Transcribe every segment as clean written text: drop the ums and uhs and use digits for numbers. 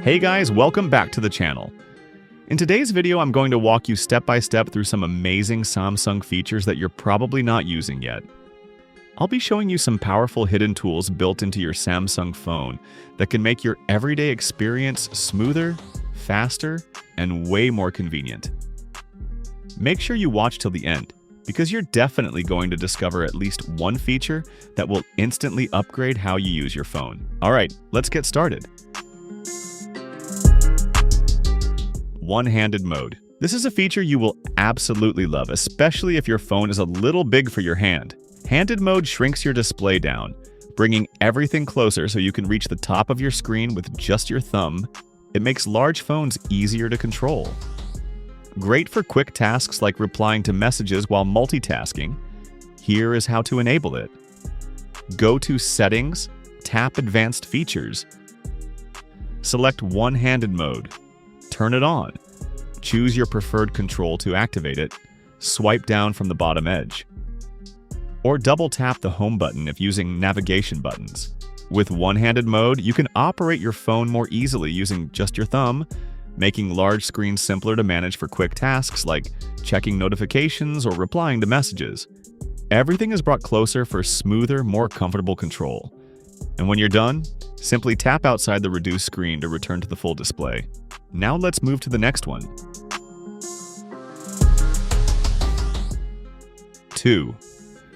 Hey guys, welcome back to the channel. In today's video, I'm going to walk you step by step through some amazing Samsung features that you're probably not using yet. I'll be showing you some powerful hidden tools built into your Samsung phone that can make your everyday experience smoother, faster, and way more convenient. Make sure you watch till the end, because you're definitely going to discover at least one feature that will instantly upgrade how you use your phone. Alright, let's get started. One-handed mode. This is a feature you will absolutely love, especially if your phone is a little big for your hand. Handed mode shrinks your display down, bringing everything closer so you can reach the top of your screen with just your thumb. It makes large phones easier to control. Great for quick tasks like replying to messages while multitasking. Here is how to enable it. Go to Settings, tap Advanced Features. Select one-handed mode. Turn it on. Choose your preferred control to activate it. Swipe down from the bottom edge. Or double tap the home button if using navigation buttons. With one-handed mode, you can operate your phone more easily using just your thumb, making large screens simpler to manage for quick tasks like checking notifications or replying to messages. Everything is brought closer for smoother, more comfortable control. And when you're done, simply tap outside the reduced screen to return to the full display. Now let's move to the next one. 2.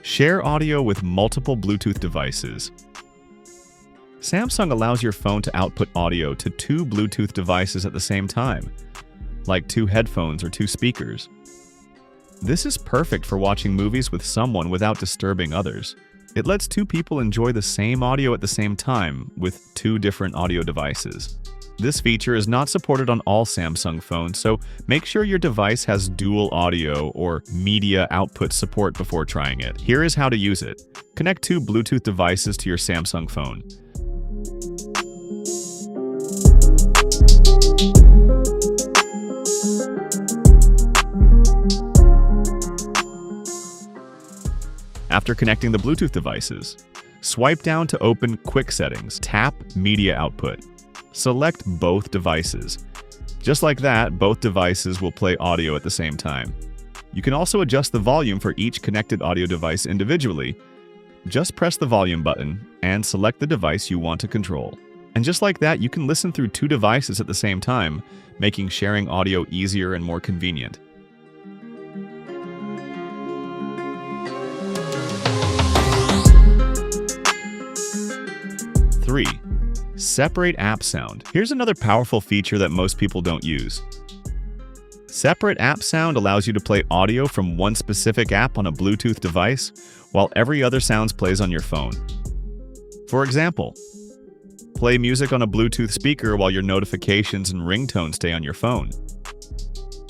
Share audio with multiple Bluetooth devices. Samsung allows your phone to output audio to two Bluetooth devices at the same time, like two headphones or two speakers. This is perfect for watching movies with someone without disturbing others. It lets two people enjoy the same audio at the same time with two different audio devices. This feature is not supported on all Samsung phones, so make sure your device has dual audio or media output support before trying it. Here is how to use it. Connect two Bluetooth devices to your Samsung phone. After connecting the Bluetooth devices, swipe down to open Quick Settings. Tap Media Output. Select both devices. Just like that, both devices will play audio at the same time. You can also adjust the volume for each connected audio device individually. Just press the volume button and select the device you want to control. And just like that, you can listen through two devices at the same time, making sharing audio easier and more convenient. 3. Separate app sound. Here's another powerful feature that most people don't use. Separate app sound allows you to play audio from one specific app on a Bluetooth device, while every other sound plays on your phone. For example, play music on a Bluetooth speaker while your notifications and ringtones stay on your phone.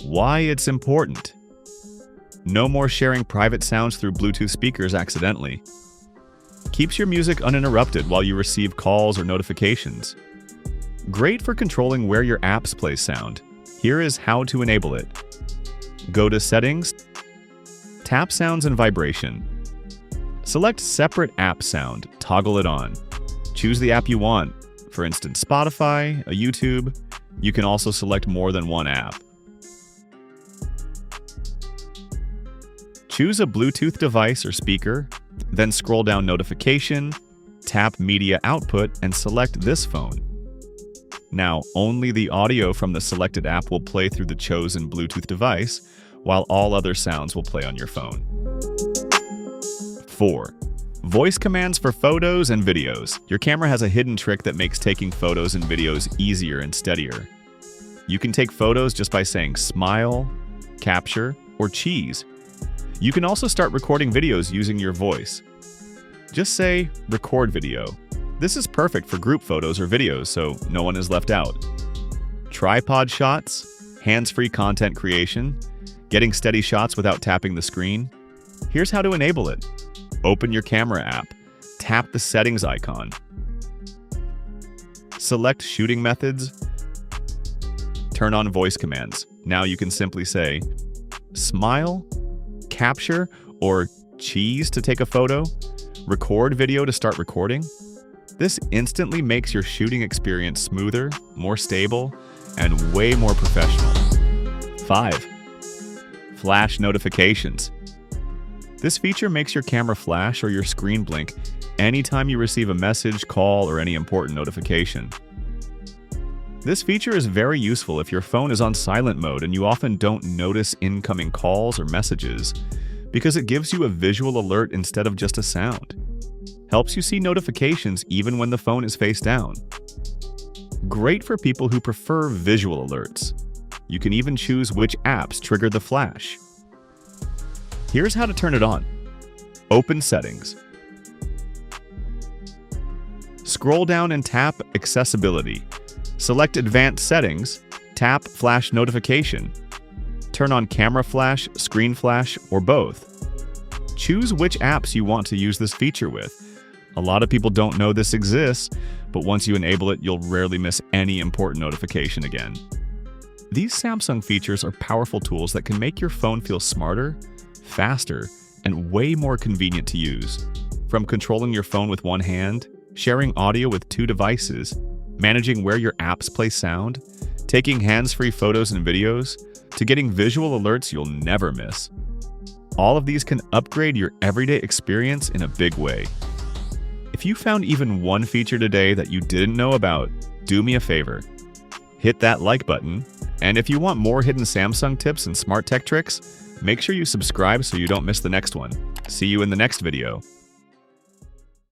Why it's important. No more sharing private sounds through Bluetooth speakers accidentally. Keeps your music uninterrupted while you receive calls or notifications. Great for controlling where your apps play sound. Here is how to enable it. Go to Settings, tap Sounds and Vibration. Select Separate App Sound, toggle it on. Choose the app you want, for instance Spotify, a YouTube. You can also select more than one app. Choose a Bluetooth device or speaker, then scroll down Notification, tap Media Output, and select this phone. Now, only the audio from the selected app will play through the chosen Bluetooth device, while all other sounds will play on your phone. 4. Voice commands for photos and videos. Your camera has a hidden trick that makes taking photos and videos easier and steadier. You can take photos just by saying smile, capture, or cheese. You can also start recording videos using your voice. Just say, record video. This is perfect for group photos or videos, so no one is left out. Tripod shots, hands-free content creation, getting steady shots without tapping the screen. Here's how to enable it. Open your camera app, tap the settings icon. Select shooting methods. Turn on voice commands. Now you can simply say, smile, capture, or cheese to take a photo, record video to start recording. This instantly makes your shooting experience smoother, more stable, and way more professional. 5. Flash notifications. This feature makes your camera flash or your screen blink anytime you receive a message, call, or any important notification. This feature is very useful if your phone is on silent mode and you often don't notice incoming calls or messages, because it gives you a visual alert instead of just a sound. Helps you see notifications even when the phone is face down. Great for people who prefer visual alerts. You can even choose which apps trigger the flash. Here's how to turn it on. Open Settings. Scroll down and tap Accessibility. Select Advanced Settings, tap Flash Notification. Turn on Camera Flash, Screen Flash, or both. Choose which apps you want to use this feature with. A lot of people don't know this exists, but once you enable it, you'll rarely miss any important notification again. These Samsung features are powerful tools that can make your phone feel smarter, faster, and way more convenient to use. From controlling your phone with one hand, sharing audio with 2 devices, managing where your apps play sound, taking hands-free photos and videos, to getting visual alerts you'll never miss. All of these can upgrade your everyday experience in a big way. If you found even one feature today that you didn't know about, do me a favor. Hit that like button, and if you want more hidden Samsung tips and smart tech tricks, make sure you subscribe so you don't miss the next one. See you in the next video.